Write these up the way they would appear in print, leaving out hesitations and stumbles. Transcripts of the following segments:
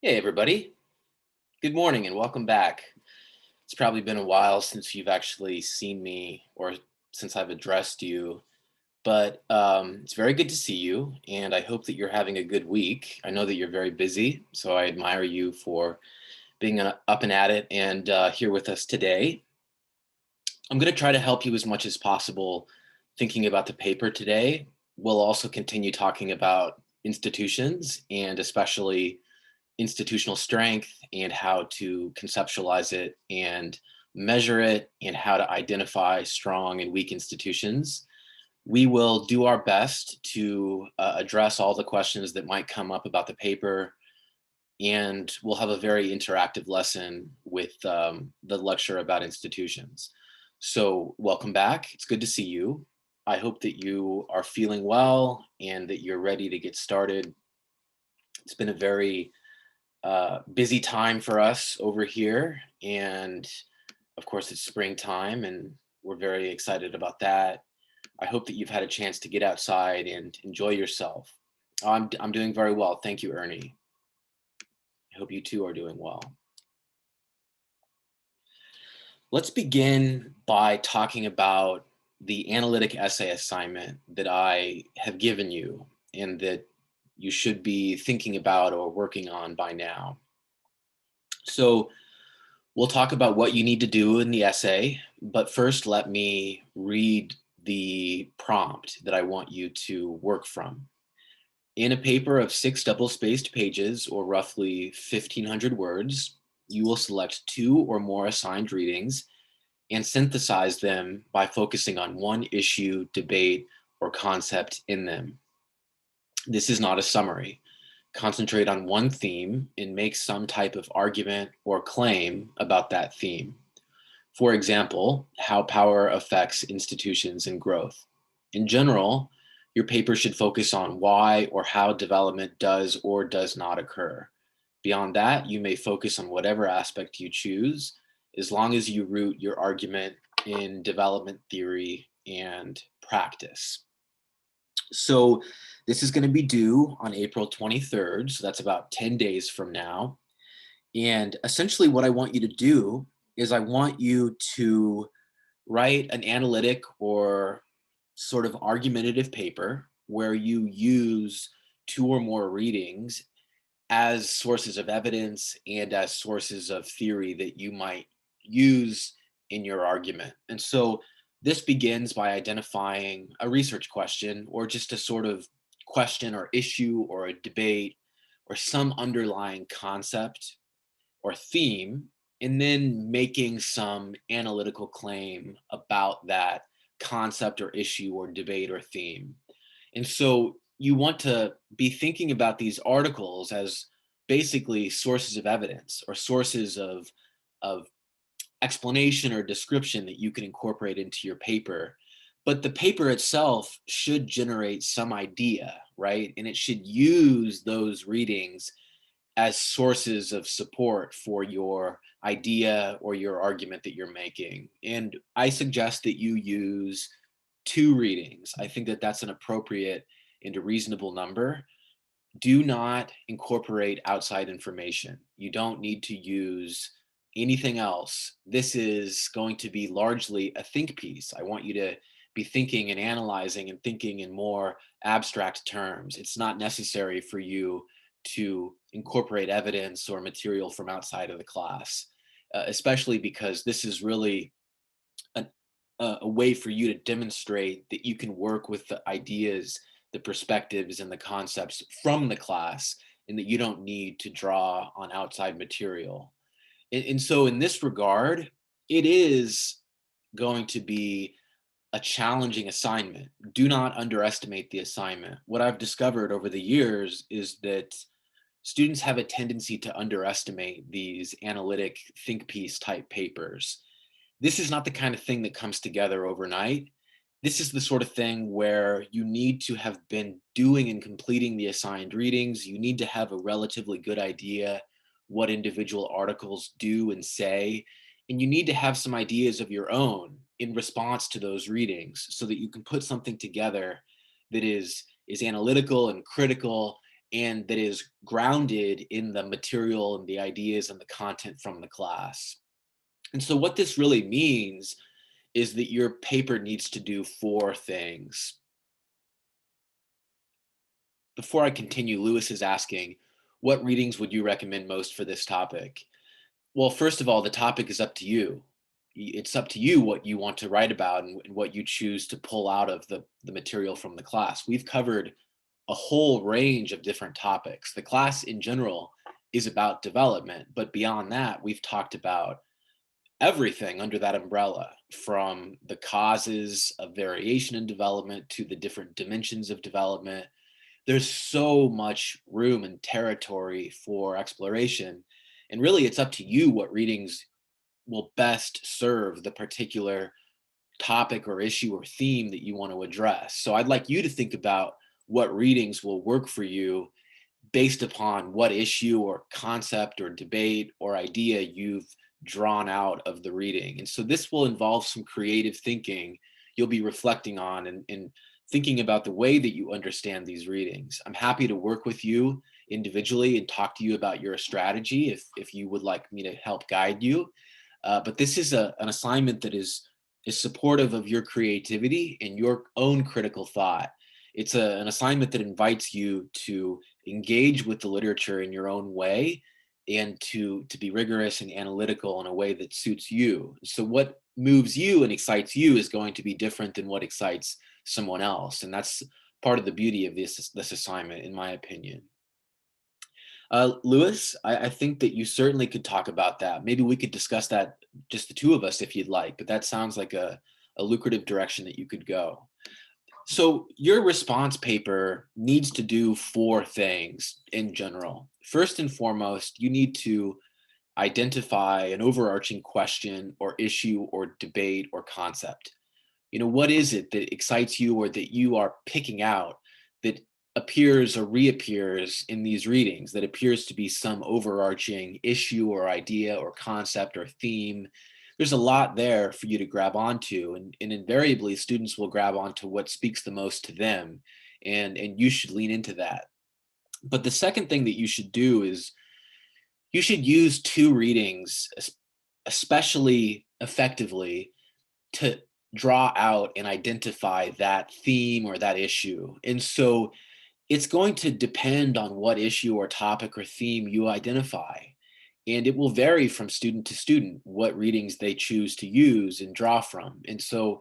Hey, everybody. Good morning and welcome back. It's probably been a while since you've actually seen me or since I've addressed you, but it's very good to see you. And I hope that you're having a good week. I know that you're very busy, so I admire you for being up and at it and here with us today. I'm going to try to help you as much as possible thinking about the paper today. We'll also continue talking about institutions and especially institutional strength and how to conceptualize it and measure it and how to identify strong and weak institutions. We will do our best to address all the questions that might come up about the paper, and we'll have a very interactive lesson with the lecture about institutions. So, welcome back. It's good to see you. I hope that you are feeling well and that you're ready to get started. It's been a very busy time for us over here. And of course, it's springtime, and we're very excited about that. I hope that you've had a chance to get outside and enjoy yourself. I'm doing very well. Thank you, Ernie. I hope you too are doing well. Let's begin by talking about the analytic essay assignment that I have given you and that you should be thinking about or working on by now. So, we'll talk about what you need to do in the essay, but first let me read the prompt that I want you to work from. In a paper of 6 double-spaced pages, or roughly 1,500 words, you will select 2 or more assigned readings and synthesize them by focusing on one issue, debate, or concept in them. This is not a summary. Concentrate on one theme and make some type of argument or claim about that theme. For example, how power affects institutions and growth. In general, your paper should focus on why or how development does or does not occur. Beyond that, you may focus on whatever aspect you choose, as long as you root your argument in development theory and practice. So this is going to be due on April 23rd. So that's about 10 days from now. And essentially, what I want you to do is I want you to write an analytic or sort of argumentative paper where you use 2 or more readings as sources of evidence and as sources of theory that you might use in your argument. And so this begins by identifying a research question or just a sort of question or issue or a debate or some underlying concept or theme, and then making some analytical claim about that concept or issue or debate or theme. And so you want to be thinking about these articles as basically sources of evidence or sources of explanation or description that you can incorporate into your paper. But the paper itself should generate some idea, right? And it should use those readings as sources of support for your idea or your argument that you're making. And I suggest that you use 2 readings. I think that that's an appropriate and a reasonable number. Do not incorporate outside information. You don't need to use anything else. This is going to be largely a think piece. I want you to be thinking and analyzing and thinking in more abstract terms. It's not necessary for you to incorporate evidence or material from outside of the class, especially because this is really an, a way for you to demonstrate that you can work with the ideas, the perspectives, and the concepts from the class, and that you don't need to draw on outside material. And so, in this regard, it is going to be a challenging assignment. Do not underestimate the assignment. What I've discovered over the years is that students have a tendency to underestimate these analytic think piece type papers. This is not the kind of thing that comes together overnight. This is the sort of thing where you need to have been doing and completing the assigned readings. You need to have a relatively good idea what individual articles do and say. And you need to have some ideas of your own in response to those readings so that you can put something together that is analytical and critical and that is grounded in the material and the ideas and the content from the class. And so what this really means is that your paper needs to do four things. Before I continue, Lewis is asking, what readings would you recommend most for this topic? Well, first of all, the topic is up to you. It's up to you what you want to write about and what you choose to pull out of the material from the class. We've covered a whole range of different topics. The class in general is about development, but beyond that, we've talked about everything under that umbrella, from the causes of variation in development to the different dimensions of development. There's so much room and territory for exploration. And really, it's up to you what readings will best serve the particular topic or issue or theme that you want to address. So I'd like you to think about what readings will work for you based upon what issue or concept or debate or idea you've drawn out of the reading. And so this will involve some creative thinking you'll be reflecting on and thinking about the way that you understand these readings. I'm happy to work with you individually and talk to you about your strategy if you would like me to help guide you. But this is an assignment that is supportive of your creativity and your own critical thought. It's an assignment that invites you to engage with the literature in your own way and to be rigorous and analytical in a way that suits you. So what moves you and excites you is going to be different than what excites someone else. And that's part of the beauty of this assignment, in my opinion. Lewis, I think that you certainly could talk about that. Maybe we could discuss that, just the two of us, if you'd like, but that sounds like a lucrative direction that you could go. So your response paper needs to do four things in general. First and foremost, you need to identify an overarching question or issue or debate or concept. What is it that excites you or that you are picking out that appears or reappears in these readings, that appears to be some overarching issue or idea or concept or theme? There's a lot there for you to grab onto, and invariably students will grab onto what speaks the most to them, and you should lean into that. But the second thing that you should do is you should use two readings especially effectively to draw out and identify that theme or that issue. And so it's going to depend on what issue or topic or theme you identify. And it will vary from student to student what readings they choose to use and draw from. And so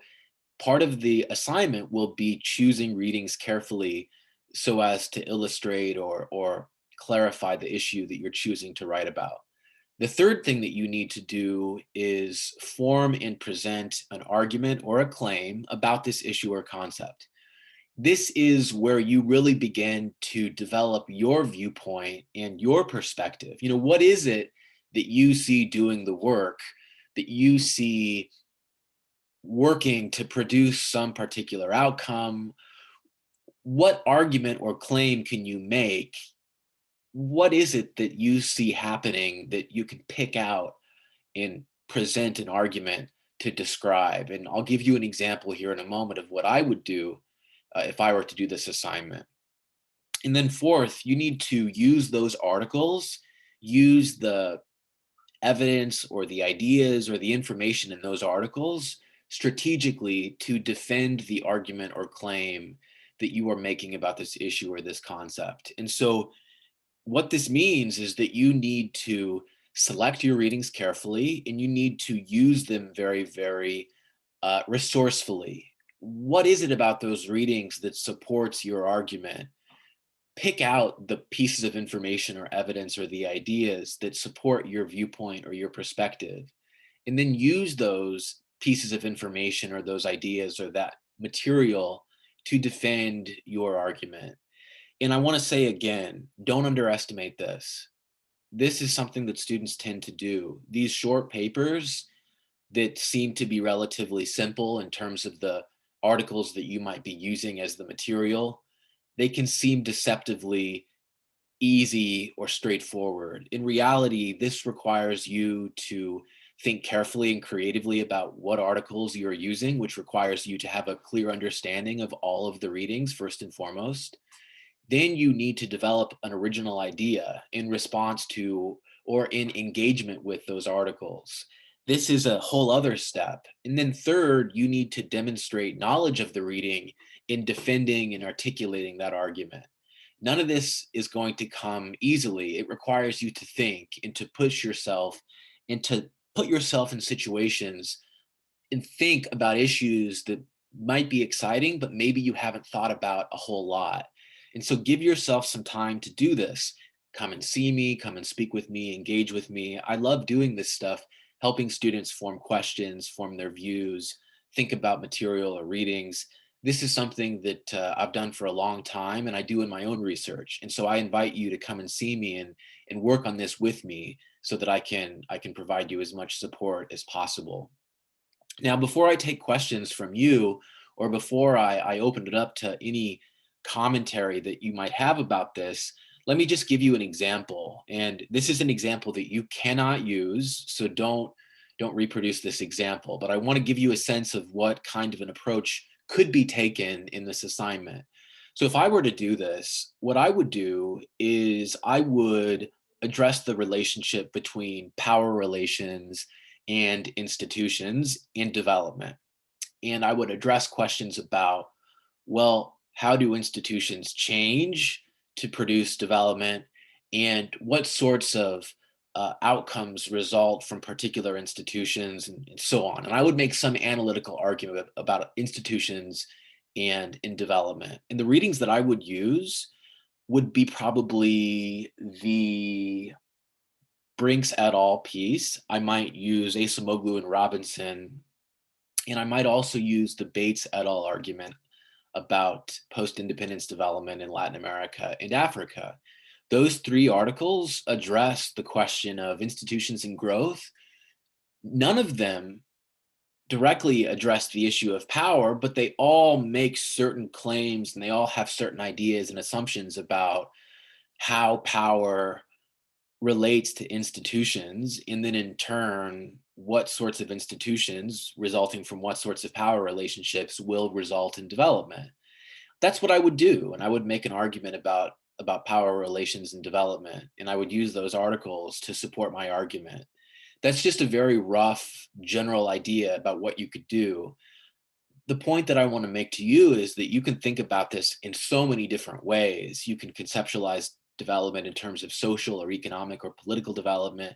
part of the assignment will be choosing readings carefully so as to illustrate or clarify the issue that you're choosing to write about. The third thing that you need to do is form and present an argument or a claim about this issue or concept. This is where you really begin to develop your viewpoint and your perspective. What is it that you see doing the work, that you see working to produce some particular outcome? What argument or claim can you make? What is it that you see happening that you can pick out and present an argument to describe? And I'll give you an example here in a moment of what I would do if I were to do this assignment. And then fourth, you need to use those articles, use the evidence or the ideas or the information in those articles strategically to defend the argument or claim that you are making about this issue or this concept. And so what this means is that you need to select your readings carefully and you need to use them very, very resourcefully. What is it about those readings that supports your argument? Pick out the pieces of information or evidence or the ideas that support your viewpoint or your perspective, and then use those pieces of information or those ideas or that material to defend your argument. And I want to say again, don't underestimate this. This is something that students tend to do. These short papers that seem to be relatively simple in terms of the articles that you might be using as the material, they can seem deceptively easy or straightforward. In reality, this requires you to think carefully and creatively about what articles you're using, which requires you to have a clear understanding of all of the readings, first and foremost. then you need to develop an original idea in response to or in engagement with those articles. This is a whole other step. And then third, you need to demonstrate knowledge of the reading in defending and articulating that argument. None of this is going to come easily. It requires you to think and to push yourself and to put yourself in situations and think about issues that might be exciting, but maybe you haven't thought about a whole lot. And so give yourself some time to do this. Come and see me, come and speak with me, engage with me. I love doing this stuff, helping students form questions, form their views, think about material or readings. This is something that I've done for a long time and I do in my own research. And so I invite you to come and see me and work on this with me so that I can provide you as much support as possible. Now, before I take questions from you, or before I open it up to any commentary that you might have about this, let me just give you an example. And this is an example that you cannot use, so don't reproduce this example. But I want to give you a sense of what kind of an approach could be taken in this assignment. So if I were to do this, what I would do is I would address the relationship between power relations and institutions in development. And I would address questions about, well, how do institutions change to produce development? And what sorts of outcomes result from particular institutions and so on. And I would make some analytical argument about institutions and in development. And the readings that I would use would be probably the Brinks et al. Piece. I might use Acemoglu and Robinson, and I might also use the Bates et al. Argument about post-independence development in Latin America and Africa. Those three articles address the question of institutions and growth. None of them directly address the issue of power, but they all make certain claims and they all have certain ideas and assumptions about how power relates to institutions, and then in turn, what sorts of institutions resulting from what sorts of power relationships will result in development. That's what I would do. And I would make an argument about power relations and development. And I would use those articles to support my argument. That's just a very rough general idea about what you could do. The point that I want to make to you is that you can think about this in so many different ways. You can conceptualize development in terms of social or economic or political development.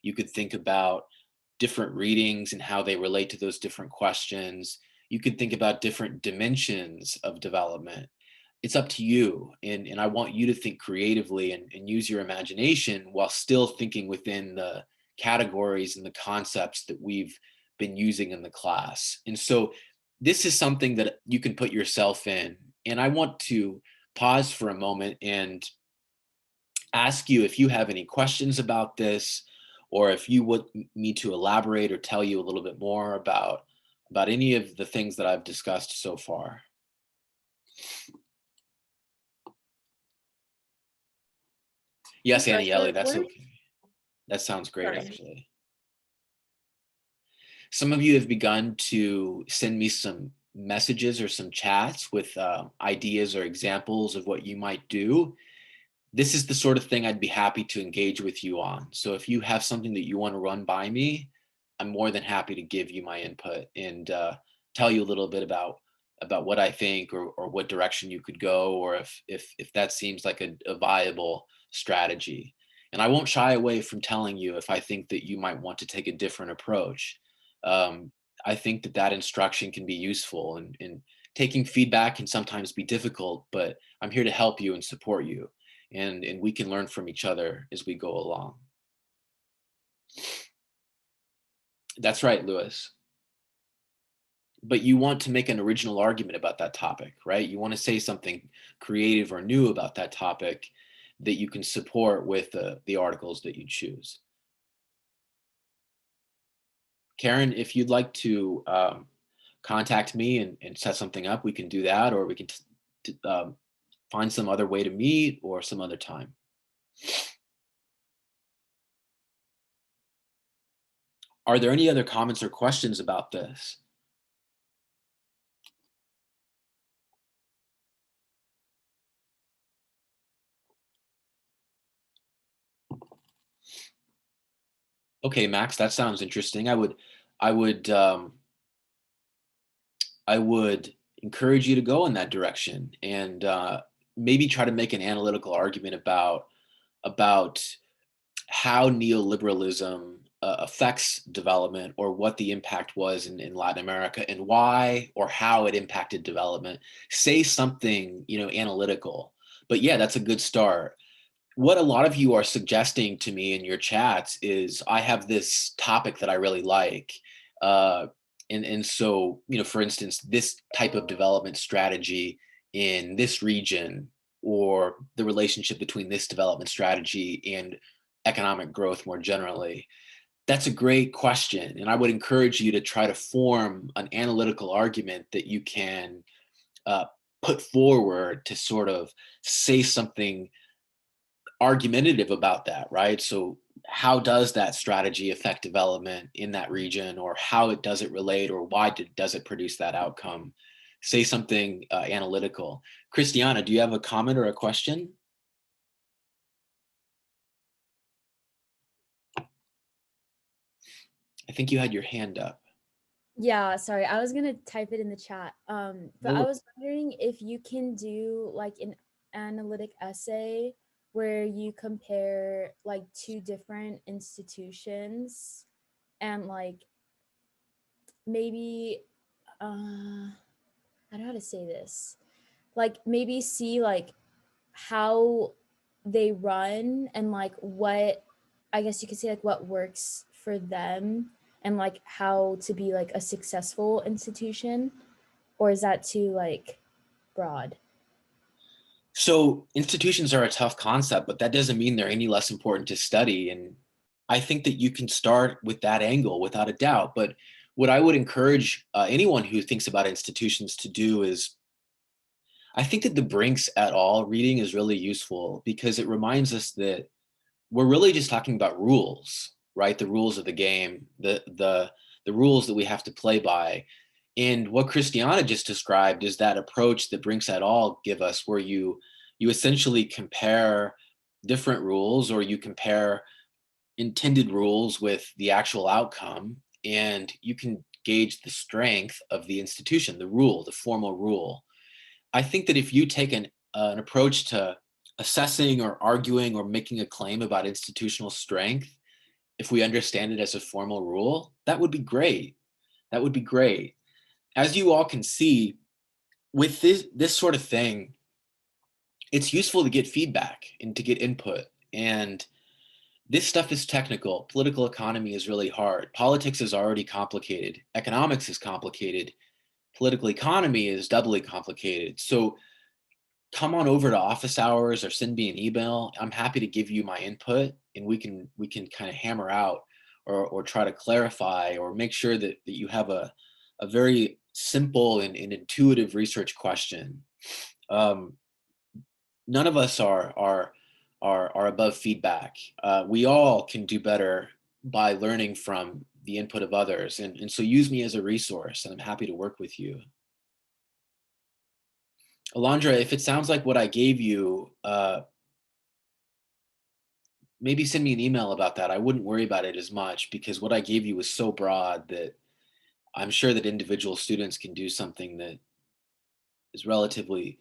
You could think about different readings and how they relate to those different questions. You could think about different dimensions of development. It's up to you. And I want you to think creatively and use your imagination while still thinking within the categories and the concepts that we've been using in the class. And so this is something that you can put yourself in. And I want to pause for a moment and ask you if you have any questions about this, or if you would me to elaborate or tell you a little bit more about any of the things that I've discussed so far. Yes, Aniele, that's okay. That sounds great, actually. Some of you have begun to send me some messages or some chats with ideas or examples of what you might do. This is the sort of thing I'd be happy to engage with you on. So if you have something that you want to run by me, I'm more than happy to give you my input and tell you a little bit about what I think, or what direction you could go, or if that seems like a viable strategy. And I won't shy away from telling you if I think that you might want to take a different approach. Um, I think that instruction can be useful, and taking feedback can sometimes be difficult, but I'm here to help you and support you. And we can learn from each other as we go along. That's right, Lewis. But you want to make an original argument about that topic, right? You want to say something creative or new about that topic that you can support with the articles that you choose. Karen, if you'd like to contact me and set something up, we can do that, or we can find some other way to meet or some other time. Are there any other comments or questions about this? Okay, Max, that sounds interesting. I would, um, I would encourage you to go in that direction and maybe try to make an analytical argument about how neoliberalism affects development, or what the impact was in Latin America, and why or how it impacted development. Say something, analytical. But yeah, that's a good start. What a lot of you are suggesting to me in your chats is, I have this topic that I really like. Uh, and so, for instance, this type of development strategy in this region, or the relationship between this development strategy and economic growth more generally. That's a great question. And I would encourage you to try to form an analytical argument that you can uh, put forward to sort of say something argumentative about that, right? So how does that strategy affect development in that region, or how it does it relate, or why does it produce that outcome? Say something analytical. Christiana, do you have a comment or a question? I think you had your hand up. Yeah, sorry. I was gonna type it in the chat. But I No. was wondering if you can do like an analytic essay where you compare like two different institutions and like maybe I don't know how to say this. Like maybe see like how they run and like what I guess you could say like what works for them and like how to be like a successful institution, or is that too like broad? So institutions are a tough concept, but that doesn't mean they're any less important to study. And I think that you can start with that angle without a doubt. But what I would encourage anyone who thinks about institutions to do is, I think that the Brinks et al. Reading is really useful, because it reminds us that we're really just talking about rules, right? The rules of the game, the rules that we have to play by. And what Christiana just described is that approach that Brinks et al. Give us, where you essentially compare different rules, or you compare intended rules with the actual outcome, and you can gauge the strength of the institution, the rule, the formal rule. I think that if you take an approach to assessing or arguing or making a claim about institutional strength, if we understand it as a formal rule, that would be great. That would be great. As you all can see, with this sort of thing, it's useful to get feedback and to get input. And this stuff is technical. Political economy is really hard. Politics is already complicated. Economics is complicated. Political economy is doubly complicated. So come on over to office hours or send me an email. I'm happy to give you my input, and we can kind of hammer out, or try to clarify, or make sure that you have a very simple and intuitive research question. Um, None of us are above feedback. We all can do better by learning from the input of others, and so use me as a resource, and I'm happy to work with you. Alondra, if it sounds like what I gave you, maybe send me an email about that. I wouldn't worry about it as much, because what I gave you was so broad that I'm sure that individual students can do something that is relatively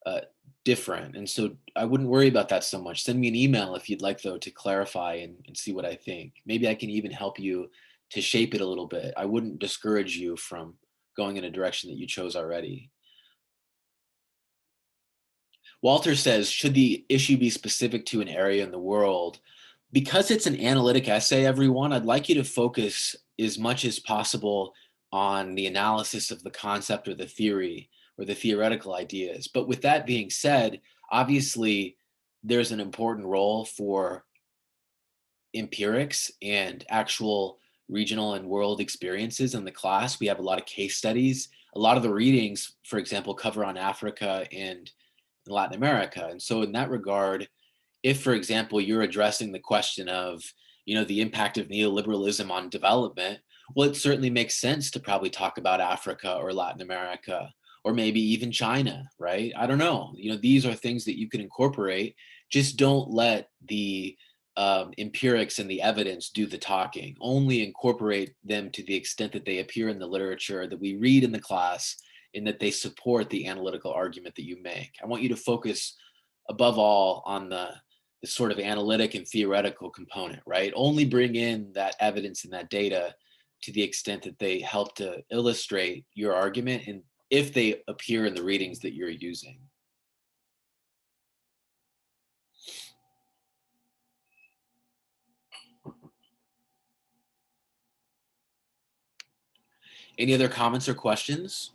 uh, different. And so I wouldn't worry about that so much. Send me an email if you'd like, though, to clarify and see what I think. Maybe I can even help you to shape it a little bit. I wouldn't discourage you from going in a direction that you chose already. Walter says, should the issue be specific to an area in the world? Because it's an analytic essay, everyone, I'd like you to focus as much as possible on the analysis of the concept or the theory or the theoretical ideas. But with that being said, obviously there's an important role for empirics and actual regional and world experiences in the class. We have a lot of case studies. A lot of the readings, for example, cover on Africa and Latin America. And so in that regard, if, for example, you're addressing the question of, the impact of neoliberalism on development, well, it certainly makes sense to probably talk about Africa or Latin America, or maybe even China, right? I don't know. These are things that you can incorporate. Just don't let the empirics and the evidence do the talking. Only incorporate them to the extent that they appear in the literature, that we read in the class, and that they support the analytical argument that you make. I want you to focus above all on the sort of analytic and theoretical component, right? Only bring in that evidence and that data to the extent that they help to illustrate your argument and if they appear in the readings that you're using. Any other comments or questions?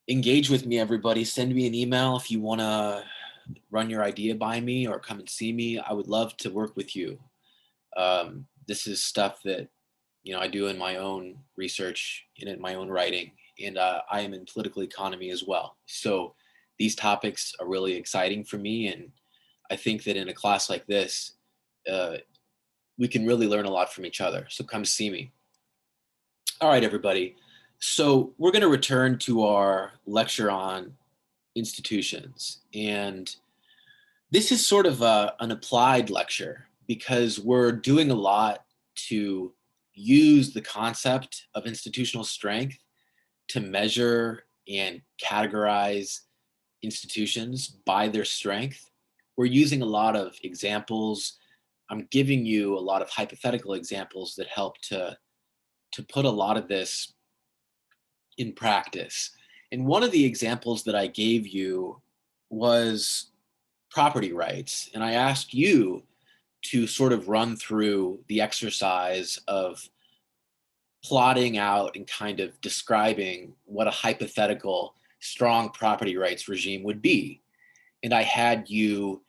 Engage with me, everybody. Send me an email if you want to run your idea by me or come and see me. I would love to work with you. This is stuff that I do in my own research and in my own writing, and I am in political economy as well. So these topics are really exciting for me, and I think that in a class like this, we can really learn a lot from each other. So come see me. All right, everybody. So we're going to return to our lecture on institutions, and this is sort of an applied lecture because we're doing a lot to use the concept of institutional strength to measure and categorize institutions by their strength. We're using a lot of examples. I'm giving you a lot of hypothetical examples that help to put a lot of this in practice. And one of the examples that I gave you was property rights. And I asked you to sort of run through the exercise of plotting out and kind of describing what a hypothetical strong property rights regime would be. And I had you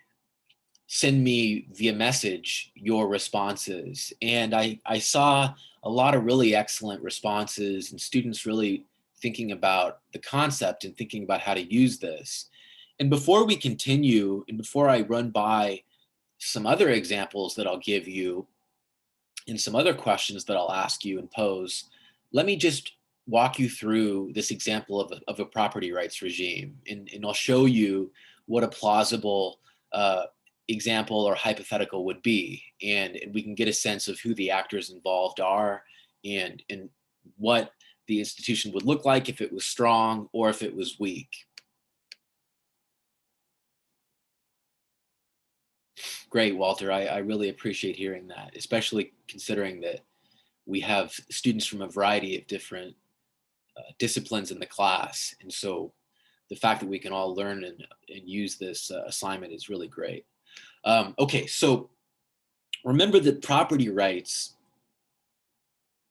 send me via message your responses. And I saw a lot of really excellent responses and students really thinking about the concept and thinking about how to use this. And before we continue, and before I run by some other examples that I'll give you and some other questions that I'll ask you and pose, let me just walk you through this example of a property rights regime. And I'll show you what a plausible example or hypothetical would be. And we can get a sense of who the actors involved are and what the institution would look like if it was strong or if it was weak. Great, Walter. I really appreciate hearing that, especially considering that we have students from a variety of different disciplines in the class. And so the fact that we can all learn and use this assignment is really great. Okay, so remember that property rights,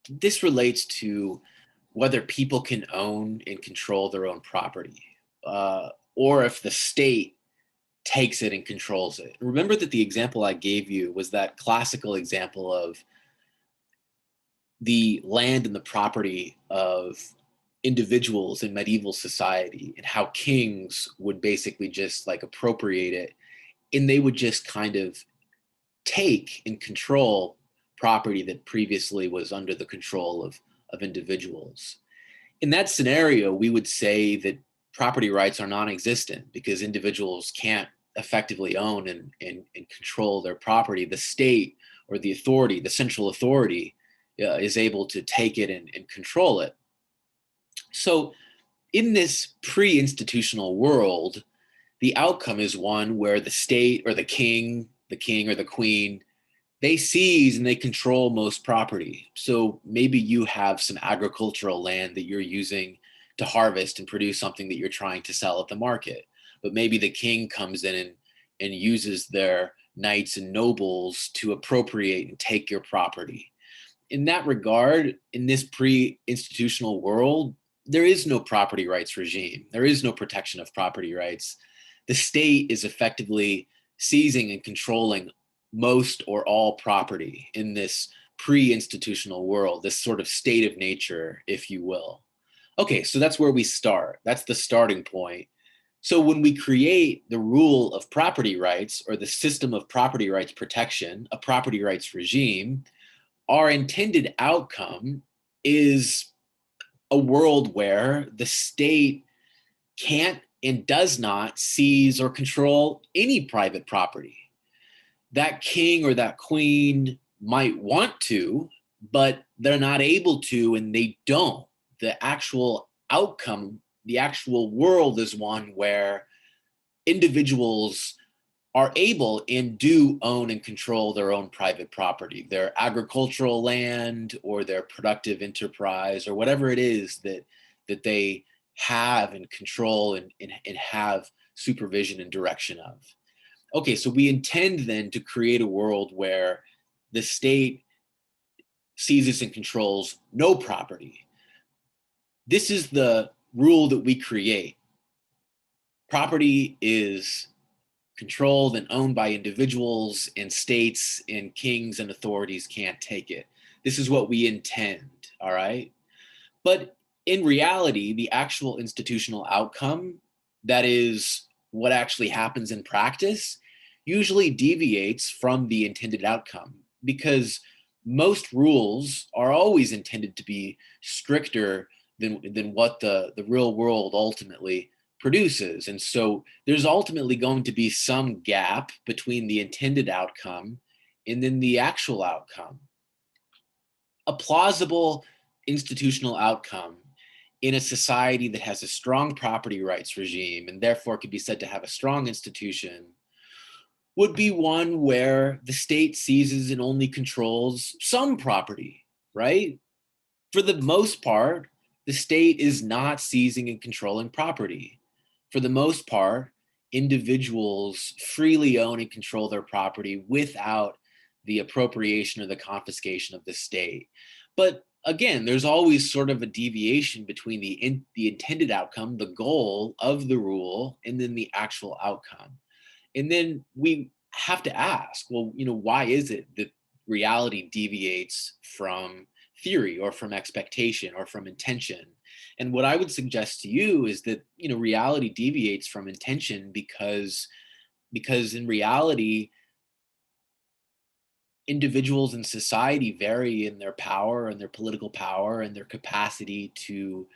this relates to whether people can own and control their own property, or if the state takes it and controls it. Remember that the example I gave you was that classical example of the land and the property of individuals in medieval society and how kings would basically just like appropriate it, and they would just kind of take and control property that previously was under the control of individuals. In that scenario, we would say that property rights are non-existent because individuals can't effectively own and control their property. The state or the authority, the central authority, is able to take it and control it. So in this pre-institutional world, the outcome is one where the state or the king or the queen, they seize and they control most property. So maybe you have some agricultural land that you're using to harvest and produce something that you're trying to sell at the market. But maybe the king comes in and uses their knights and nobles to appropriate and take your property. In that regard, in this pre-institutional world, there is no property rights regime. There is no protection of property rights. The state is effectively seizing and controlling most or all property in this pre-institutional world, this sort of state of nature, if you will. Okay, so that's where we start. That's the starting point. So when we create the rule of property rights or the system of property rights protection, a property rights regime, our intended outcome is a world where the state can't and does not seize or control any private property. That king or that queen might want to, but they're not able to, and they don't. The actual outcome, the actual world is one where individuals are able and do own and control their own private property, their agricultural land or their productive enterprise or whatever it is that they have and control and have supervision and direction of. Okay, so we intend then to create a world where the state seizes and controls no property. This is the rule that we create. Property is controlled and owned by individuals, and states and kings and authorities can't take it. This is what we intend, all right? But in reality, the actual institutional outcome, that is what actually happens in practice, usually deviates from the intended outcome because most rules are always intended to be stricter than what the real world ultimately produces. And so there's ultimately going to be some gap between the intended outcome and then the actual outcome. A plausible institutional outcome in a society that has a strong property rights regime and therefore could be said to have a strong institution would be one where the state seizes and only controls some property, right? For the most part, the state is not seizing and controlling property. For the most part, individuals freely own and control their property without the appropriation or the confiscation of the state. But again, there's always sort of a deviation between the intended outcome, the goal of the rule, and then the actual outcome. And then we have to ask, well, why is it that reality deviates from theory or from expectation or from intention? And what I would suggest to you is that, reality deviates from intention because in reality, individuals in society vary in their power and their political power and their capacity to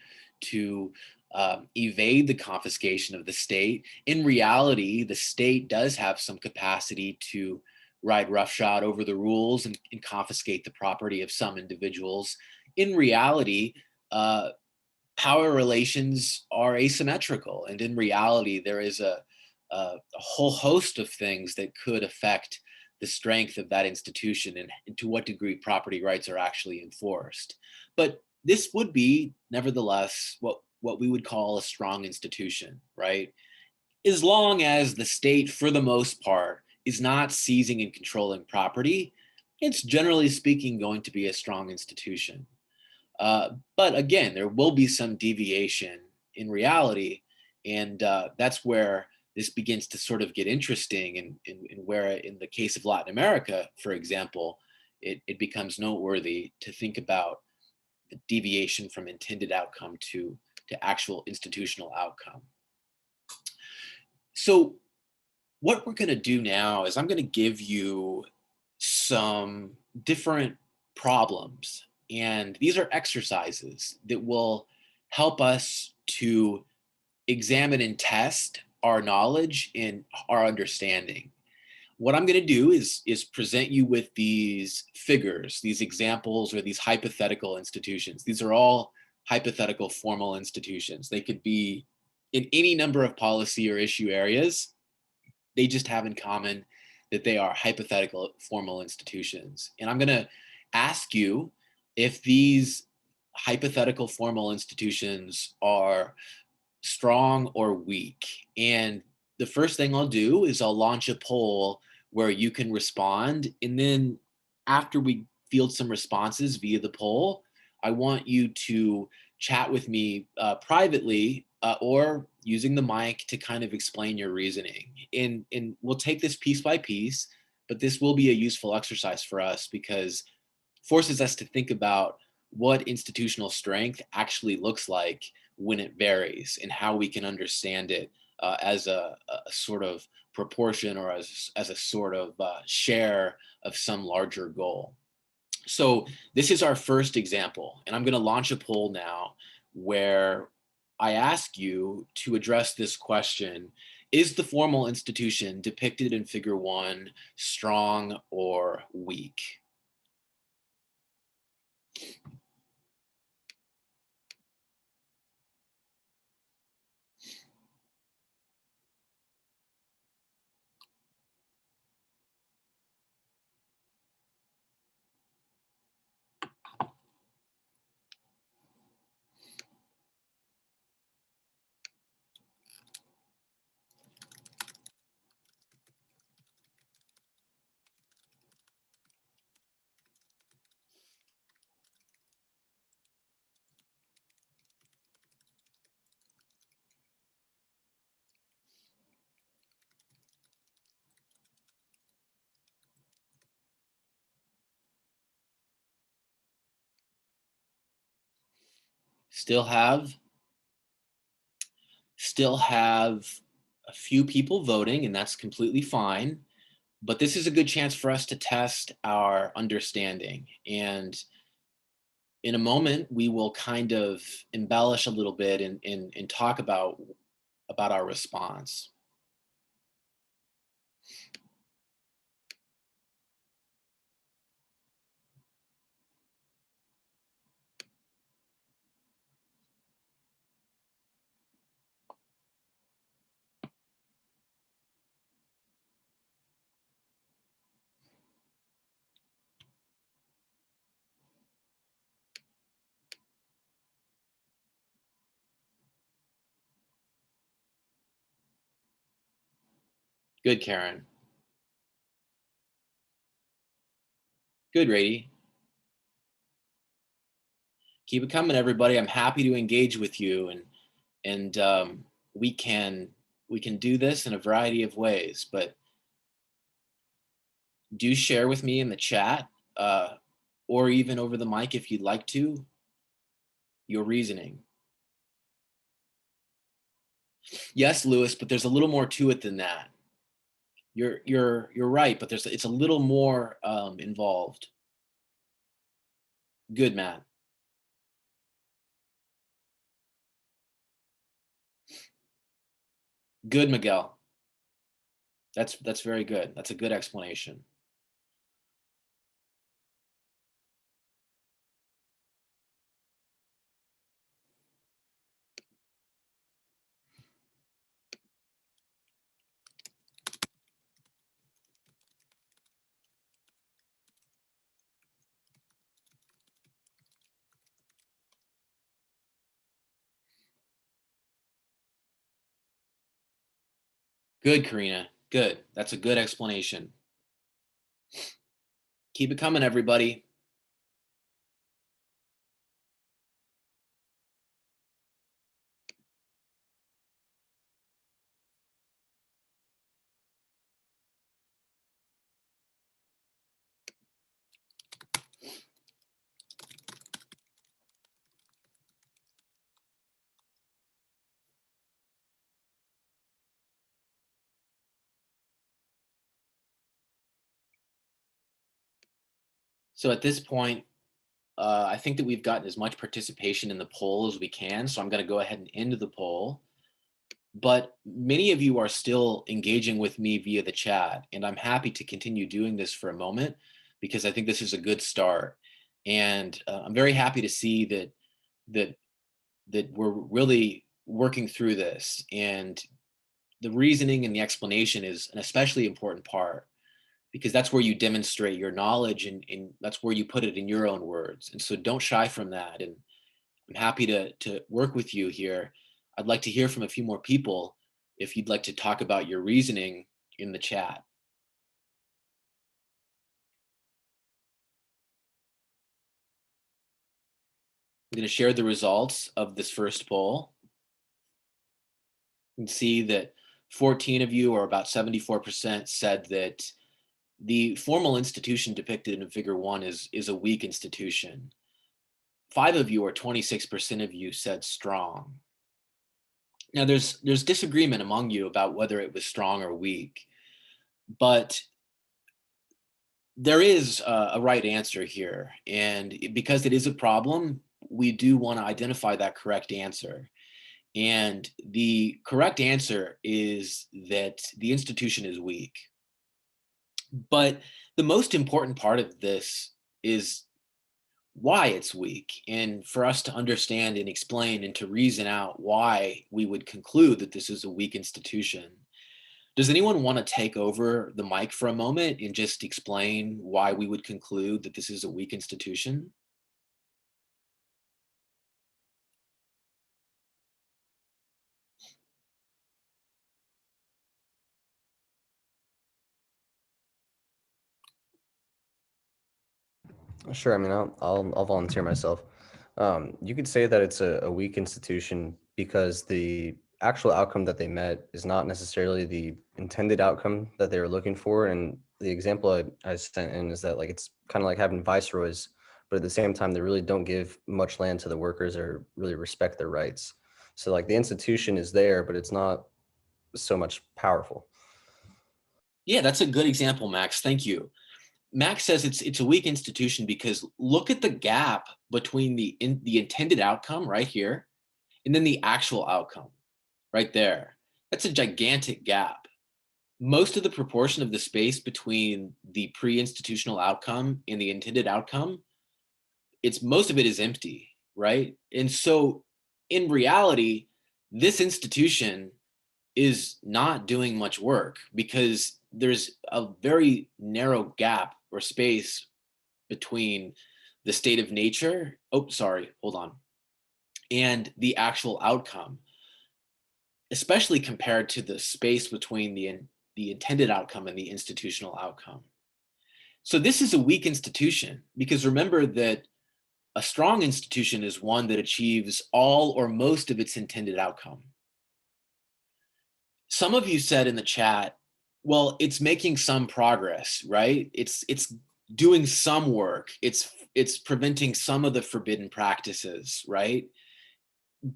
evade the confiscation of the state. In reality, the state does have some capacity to ride roughshod over the rules and confiscate the property of some individuals. In reality, uh, power relations are asymmetrical, and in reality, there is a whole host of things that could affect the strength of that institution and to what degree property rights are actually enforced. But this would be, nevertheless, what we would call a strong institution, right? As long as the state, for the most part, is not seizing and controlling property, it's generally speaking going to be a strong institution. But again, there will be some deviation in reality, and that's where this begins to sort of get interesting, and where, in the case of Latin America, for example, it becomes noteworthy to think about the deviation from intended outcome to actual institutional outcome. So, what we're going to do now is I'm going to give you some different problems. And these are exercises that will help us to examine and test our knowledge and our understanding. What I'm going to do is present you with these figures, these examples, or these hypothetical institutions. These are all hypothetical formal institutions. They could be in any number of policy or issue areas. They just have in common that they are hypothetical formal institutions. And I'm going to ask you if these hypothetical formal institutions are strong or weak. And the first thing I'll do is I'll launch a poll where you can respond. And then after we field some responses via the poll, I want you to chat with me privately or using the mic to kind of explain your reasoning. And we'll take this piece by piece, but this will be a useful exercise for us because it forces us to think about what institutional strength actually looks like when it varies and how we can understand it as a sort of proportion or as a sort of share of some larger goal. So this is our first example, and I'm going to launch a poll now where I ask you to address this question. Is the formal institution depicted in figure one strong or weak? Still have still have a few people voting, and that's completely fine. But this is a good chance for us to test our understanding. And in a moment, we will kind of embellish a little bit and talk about our response. Good, Karen. Good, Rady. Keep it coming, everybody. I'm happy to engage with you, and we can we can do this in a variety of ways. But do share with me in the chat, or even over the mic if you'd like to, your reasoning. Yes, Lewis, but there's a little more to it than that. You're right, but it's a little more involved. Good, Matt. Good, Miguel. That's very good. That's a good explanation. Good, Karina. Good. That's a good explanation. Keep it coming, everybody. So at this point, I think that we've gotten as much participation in the poll as we can. So I'm going to go ahead and end the poll. But many of you are still engaging with me via the chat, and I'm happy to continue doing this for a moment because I think this is a good start. And I'm very happy to see that that we're really working through this, and the reasoning and the explanation is an especially important part because that's where you demonstrate your knowledge and that's where you put it in your own words. And so don't shy from that. And I'm happy to work with you here. I'd like to hear from a few more people if you'd like to talk about your reasoning in the chat. I'm going to share the results of this first poll. You can see that 14 of you, or about 74%, said that the formal institution depicted in figure one is a weak institution. 5 of you, or 26% of you, said strong. Now there's disagreement among you about whether it was strong or weak, but There is a right answer here. And because it is a problem, we do want to identify that correct answer. And the correct answer is that the institution is weak. But the most important part of this is why it's weak. And for us to understand and explain and to reason out why we would conclude that this is a weak institution. Does anyone want to take over the mic for a moment and just explain why we would conclude that this is a weak institution? Sure. I mean, I'll volunteer myself. You could say that it's a weak institution because the actual outcome that they met is not necessarily the intended outcome that they were looking for. And the example I sent in is that like it's kind of like having viceroys, but at the same time they really don't give much land to the workers or really respect their rights. So like the institution is there, but it's not so much powerful. Yeah, that's a good example, Max. Thank you. Max says it's a weak institution because look at the gap between the intended outcome right here and then the actual outcome right there. That's a gigantic gap. Most of the proportion of the space between the pre-institutional outcome and the intended outcome, it's most of it is empty, right? And so in reality, this institution is not doing much work because there's a very narrow gap or space between the state of nature, oh, sorry, hold on, and the actual outcome, especially compared to the space between the intended outcome and the institutional outcome. So this is a weak institution because remember that a strong institution is one that achieves all or most of its intended outcome. Some of you said in the chat, well, it's making some progress, right? It's doing some work. It's preventing some of the forbidden practices, right?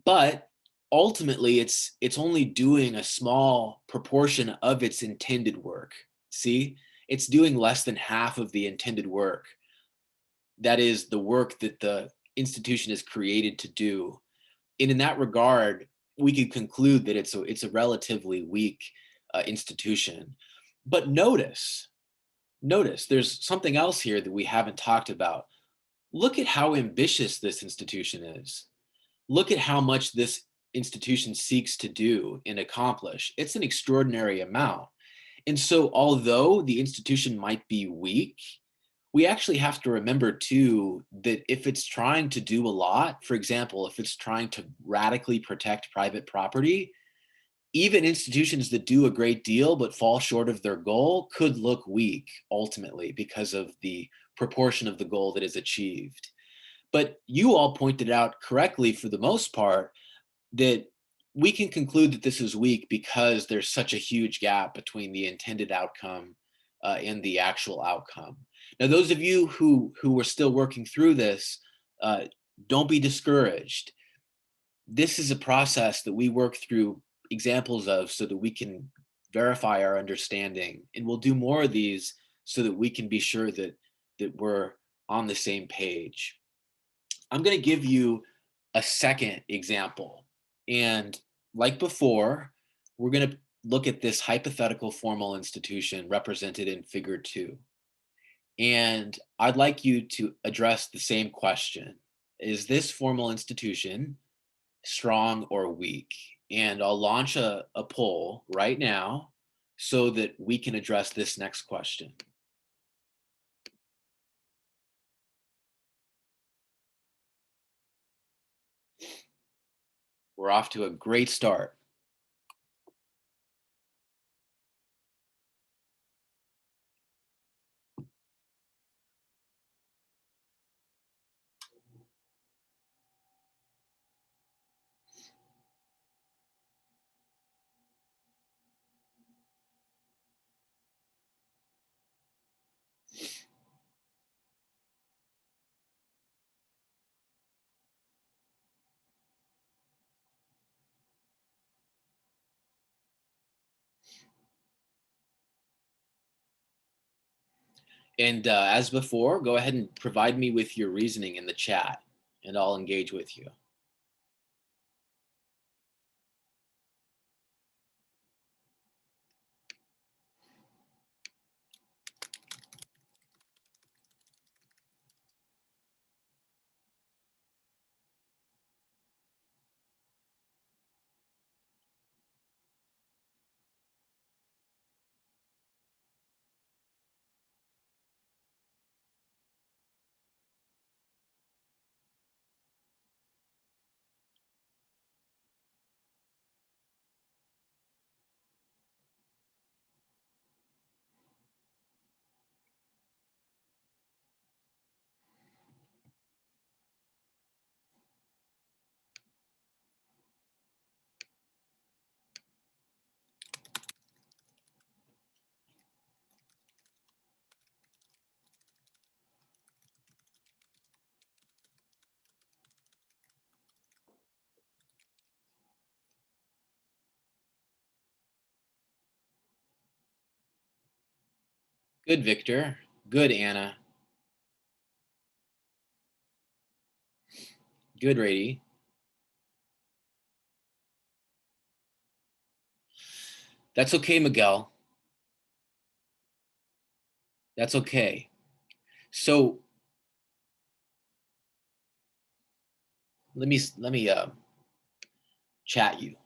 But ultimately it's only doing a small proportion of its intended work. See? It's doing less than half of the intended work. That is the work that the institution is created to do. And in that regard, we could conclude that it's a relatively weak institution. But notice, there's something else here that we haven't talked about. Look at how ambitious this institution is. Look at how much this institution seeks to do and accomplish. It's an extraordinary amount. And so, although the institution might be weak, we actually have to remember too that if it's trying to do a lot, for example, if it's trying to radically protect private property, even institutions that do a great deal but fall short of their goal could look weak ultimately because of the proportion of the goal that is achieved. But you all pointed out correctly for the most part that we can conclude that this is weak because there's such a huge gap between the intended outcome and the actual outcome. Now, those of you who are still working through this, uh, don't be discouraged. This is a process that we work through examples of so that we can verify our understanding, and we'll do more of these so that we can be sure that we're on the same page. I'm going to give you a second example. And like before, we're going to look at this hypothetical formal institution represented in figure 2. And I'd like you to address the same question. Is this formal institution strong or weak? And I'll launch a poll right now so that we can address this next question. We're off to a great start. And as before, go ahead and provide me with your reasoning in the chat, and I'll engage with you. Good, Victor. Good, Anna. Good, Rady. That's okay, Miguel. That's okay. So let me chat you.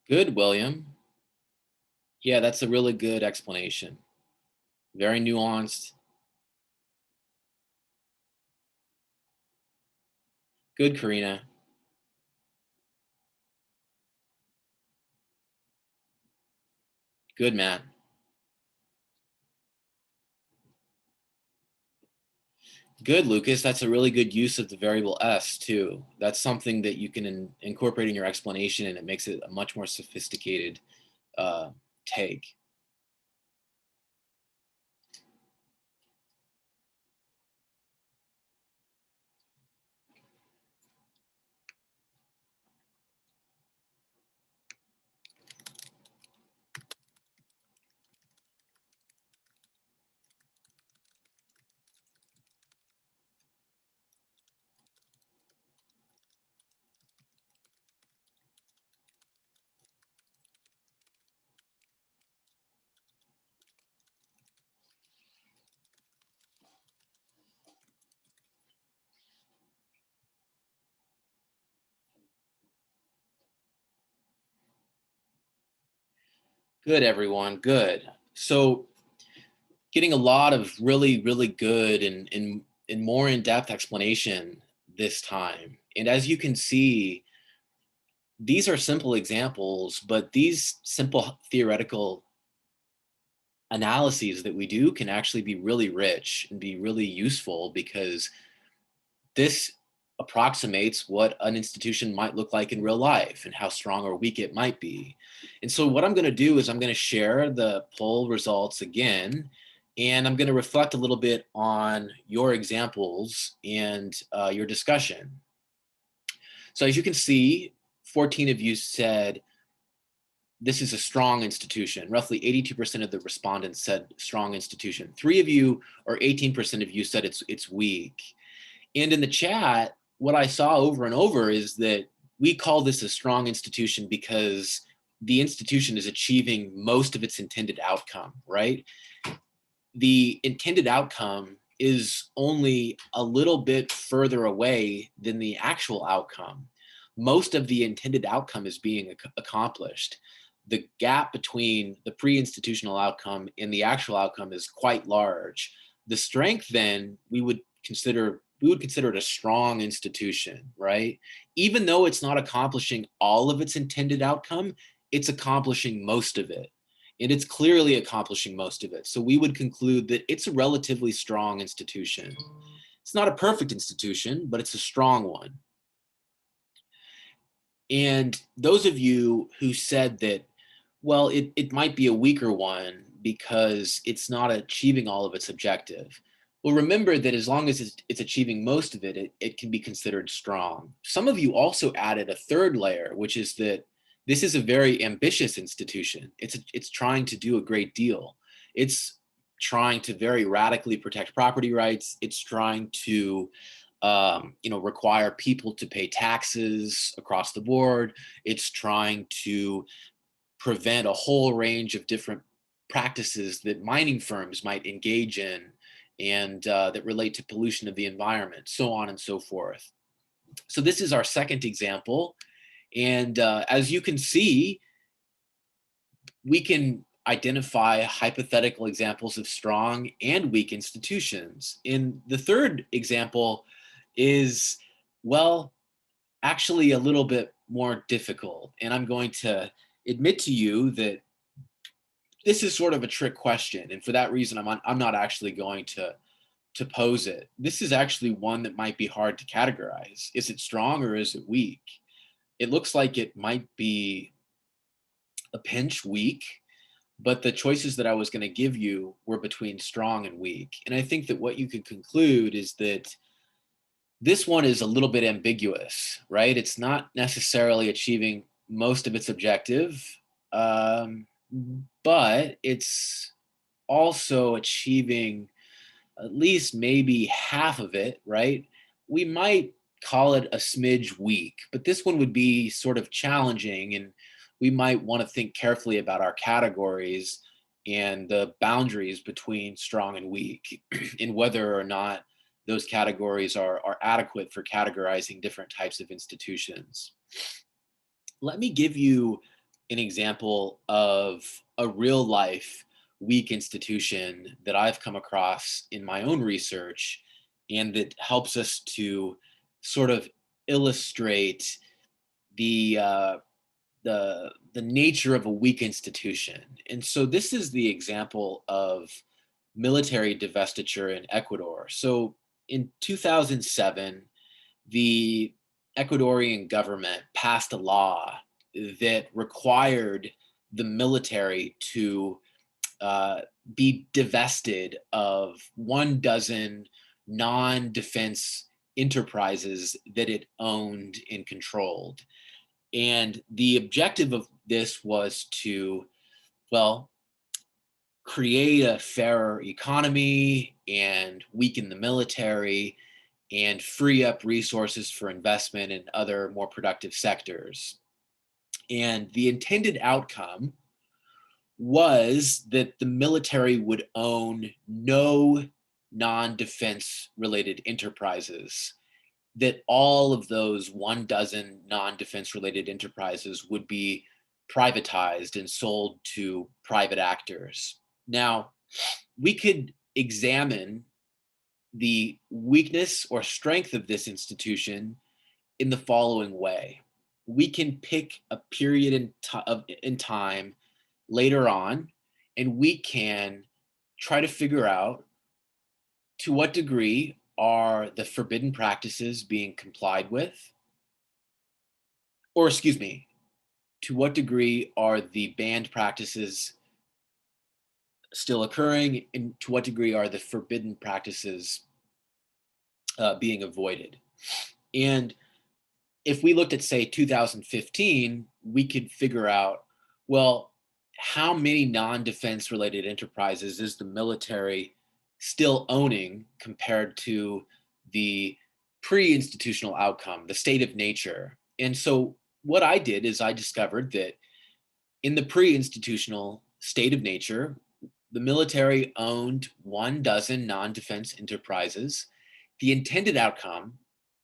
Good, William. Yeah, that's a really good explanation. Very nuanced. Good, Karina. Good, Matt. Good, Lucas. That's a really good use of the variable s too. That's something that you can incorporate in your explanation, and it makes it a much more sophisticated take. Good, everyone. Good. So getting a lot of really, really good and more in-depth explanation this time. And as you can see, these are simple examples, but these simple theoretical analyses that we do can actually be really rich and be really useful, because this approximates what an institution might look like in real life and how strong or weak it might be. And so what I'm going to do is I'm going to share the poll results again, and I'm going to reflect a little bit on your examples and your discussion. So as you can see, 14 of you said this is a strong institution. Roughly 82% of the respondents said strong institution. 3 of you, or 18% of you, said it's weak. And in the chat, what I saw over and over is that we call this a strong institution because the institution is achieving most of its intended outcome, right? The intended outcome is only a little bit further away than the actual outcome. Most of the intended outcome is being accomplished. The gap between the pre-institutional outcome and the actual outcome is quite large. The strength, then, we would consider it a strong institution, right? Even though it's not accomplishing all of its intended outcome, it's accomplishing most of it. and it's clearly accomplishing most of it. So we would conclude that it's a relatively strong institution. It's not a perfect institution, but it's a strong one. And those of you who said that, well, it might be a weaker one because it's not achieving all of its objective. Well, remember that as long as it's achieving most of it, it can be considered strong. Some of you also added a third layer, which is that this is a very ambitious institution. It's trying to do a great deal. It's trying to very radically protect property rights. It's trying to require people to pay taxes across the board. It's trying to prevent a whole range of different practices that mining firms might engage in and that relate to pollution of the environment, so on and so forth. So this is our second example. And as you can see, we can identify hypothetical examples of strong and weak institutions. And the third example is, well, actually a little bit more difficult. And I'm going to admit to you that this is sort of a trick question. And for that reason, I'm not actually going to pose it. This is actually one that might be hard to categorize. Is it strong or is it weak? It looks like it might be a pinch weak, but the choices that I was going to give you were between strong and weak. And I think that what you could conclude is that this one is a little bit ambiguous, right? It's not necessarily achieving most of its objective, but it's also achieving at least maybe half of it, right? We might call it a smidge weak, but this one would be sort of challenging, and we might want to think carefully about our categories and the boundaries between strong and weak and whether or not those categories are adequate for categorizing different types of institutions. Let me give you an example of a real life weak institution that I've come across in my own research and that helps us to sort of illustrate the the nature of a weak institution. And so this is the example of military divestiture in Ecuador. So in 2007, the Ecuadorian government passed a law that required the military to be divested of 12 non-defense enterprises that it owned and controlled. And the objective of this was to, well, create a fairer economy and weaken the military and free up resources for investment in other more productive sectors. And the intended outcome was that the military would own no non-defense related enterprises, that all of those 12 non-defense related enterprises would be privatized and sold to private actors. Now, we could examine the weakness or strength of this institution in the following way. We can pick a period in time later on, and we can try to figure out to what degree are the forbidden practices being complied with, or excuse me, to what degree are the banned practices still occurring, and to what degree are the forbidden practices being avoided. And if we looked at, say, 2015, we could figure out, well, how many non-defense related enterprises is the military still owning compared to the pre-institutional outcome, the state of nature? And so what I did is I discovered that in the pre-institutional state of nature, the military owned 12 non-defense enterprises. The intended outcome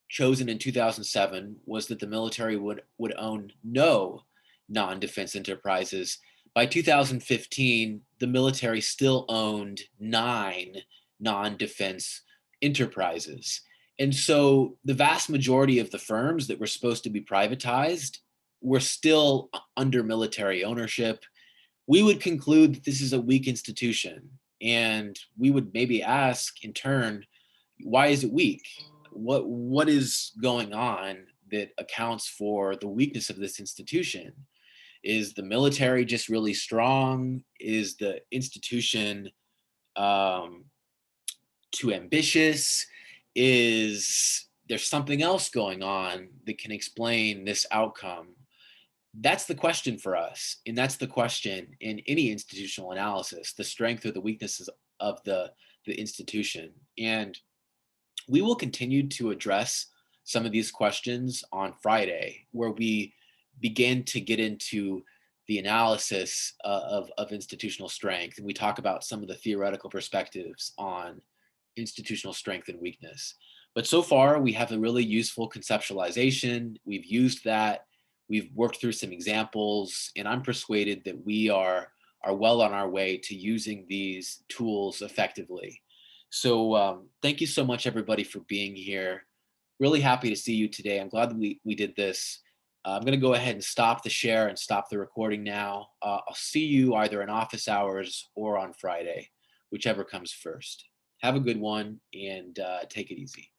chosen in 2007 was that the military would own no non-defense enterprises. By 2015, the military still owned 9 non-defense enterprises. And so the vast majority of the firms that were supposed to be privatized were still under military ownership, we would conclude that this is a weak institution. And we would maybe ask in turn, why is it weak? What is going on that accounts for the weakness of this institution? Is the military just really strong? Is the institution um, too ambitious? Is there something else going on that can explain this outcome? That's the question for us. And that's the question in any institutional analysis, the strength or the weaknesses of the institution. And we will continue to address some of these questions on Friday, where we begin to get into the analysis of institutional strength. And we talk about some of the theoretical perspectives on institutional strength and weakness. But so far, we have a really useful conceptualization. We've used that. We've worked through some examples, and I'm persuaded that we are well on our way to using these tools effectively. So thank you so much, everybody, for being here. Really happy to see you today. I'm glad that we did this. I'm going to go ahead and stop the share and stop the recording now. I'll see you either in office hours or on Friday, whichever comes first. Have a good one and take it easy.